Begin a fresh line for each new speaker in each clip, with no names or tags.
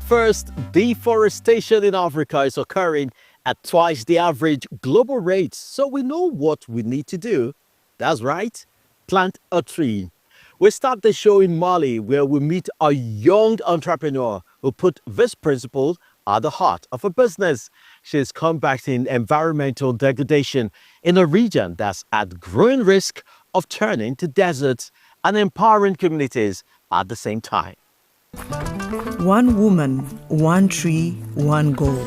First, deforestation in Africa is occurring at twice the average global rate, so we know what we need to do. That's right, plant a tree. We start the show in Mali where we meet a young entrepreneur who put this principle at the heart of her business. She's combating environmental degradation in a region that's at growing risk of turning to deserts and empowering communities at the same time.
One woman, one tree, one goal.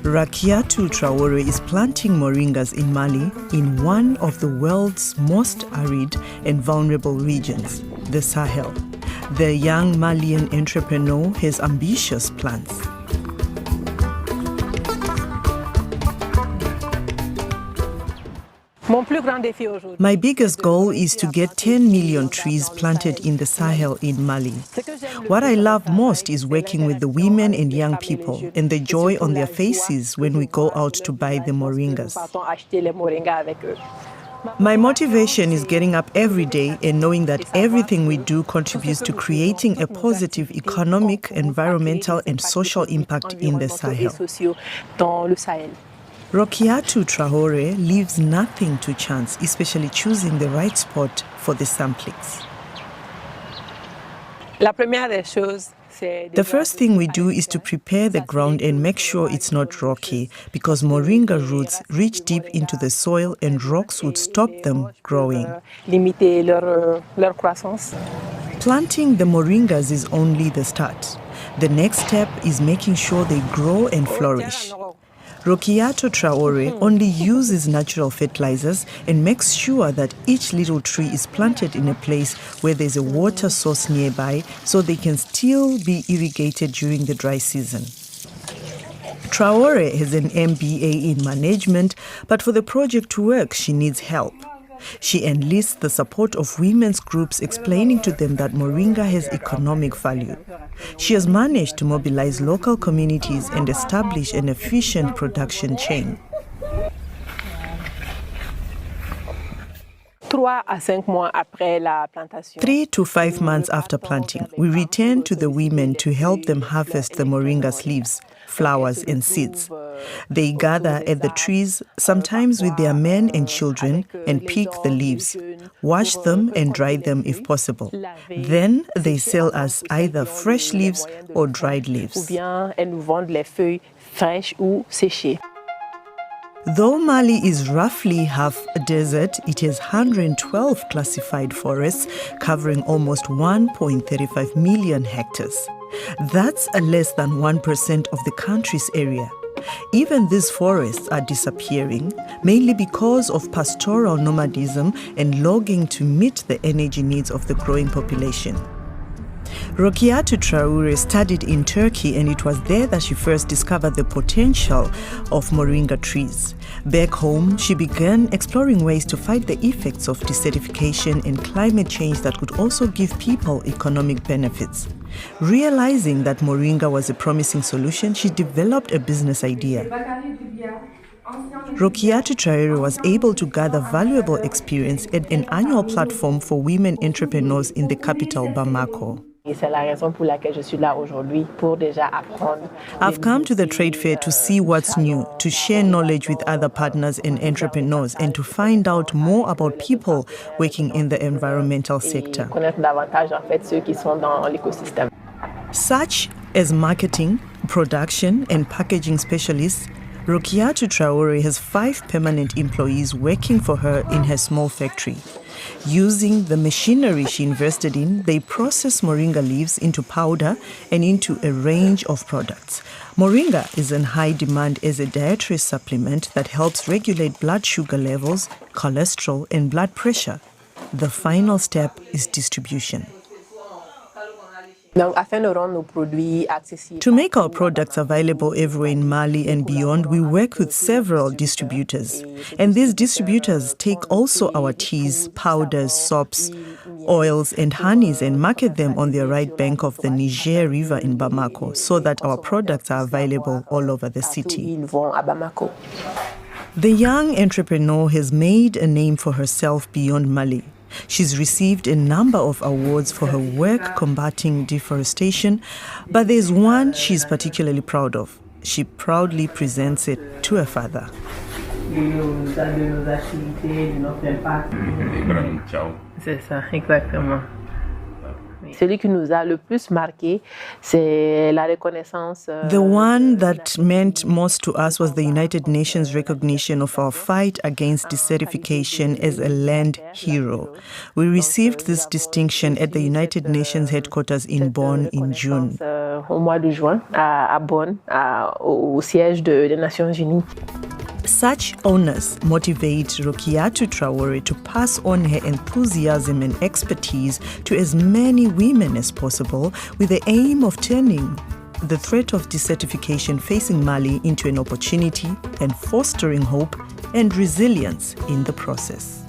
Rakiatou Traore is planting moringas in Mali, in one of the world's most arid and vulnerable regions, the Sahel. The young Malian entrepreneur has ambitious plans. My biggest goal is to get 10 million trees planted in the Sahel in Mali. What I love most is working with the women and young people and the joy on their faces when we go out to buy the moringas. My motivation is getting up every day and knowing that everything we do contributes to creating a positive economic, environmental and social impact in the Sahel. Rakiatou Traore leaves nothing to chance, especially choosing the right spot for the samplings. The first thing we do is to prepare the ground and make sure it's not rocky, because moringa roots reach deep into the soil and rocks would stop them growing. Planting the moringas is only the start. The next step is making sure they grow and flourish. Rakiatou Traore only uses natural fertilizers and makes sure that each little tree is planted in a place where there's a water source nearby so they can still be irrigated during the dry season. Traore has an MBA in management, but for the project to work, she needs help. She enlists the support of women's groups explaining to them that moringa has economic value. She has managed to mobilize local communities and establish an efficient production chain. 3 to 5 months after planting, we return to the women to help them harvest the moringa's leaves, flowers and seeds. They gather at the trees, sometimes with their men and children, and pick the leaves, wash them and dry them if possible. Then they sell us either fresh leaves or dried leaves. Though Mali is roughly half a desert, it has 112 classified forests covering almost 1.35 million hectares. That's less than 1% of the country's area. Even these forests are disappearing, mainly because of pastoral nomadism and logging to meet the energy needs of the growing population. Rakiatou Traore studied in Turkey, and it was there that she first discovered the potential of moringa trees. Back home, she began exploring ways to fight the effects of desertification and climate change that could also give people economic benefits. Realizing that moringa was a promising solution, she developed a business idea. Rakiatou Traore was able to gather valuable experience at an annual platform for women entrepreneurs in the capital, Bamako. I've come to the trade fair to see what's new, to share knowledge with other partners and entrepreneurs, and to find out more about people working in the environmental sector. Such as marketing, production, and packaging specialists, Rakiatou Traore has 5 permanent employees working for her in her small factory. Using the machinery she invested in, they process moringa leaves into powder and into a range of products. Moringa is in high demand as a dietary supplement that helps regulate blood sugar levels, cholesterol, and blood pressure. The final step is distribution. To make our products available everywhere in Mali and beyond, we work with several distributors. And these distributors take also our teas, powders, soaps, oils and honeys and market them on the right bank of the Niger River in Bamako so that our products are available all over the city. The young entrepreneur has made a name for herself beyond Mali. She's received a number of awards for her work combating deforestation, but there's one she's particularly proud of. She proudly presents it to her father.
C'est ça, exactement. Celui qui nous a le plus marqué, c'est la reconnaissance.
The one that meant most to us was the United Nations recognition of our fight against desertification as a land hero. We received this distinction at the United Nations headquarters in Bonn in June.
Au mois de juin, à Bonn, au siège des Nations Unies.
Such honors motivate Rokiatou Traore to pass on her enthusiasm and expertise to as many women as possible, with the aim of turning the threat of desertification facing Mali into an opportunity and fostering hope and resilience in the process.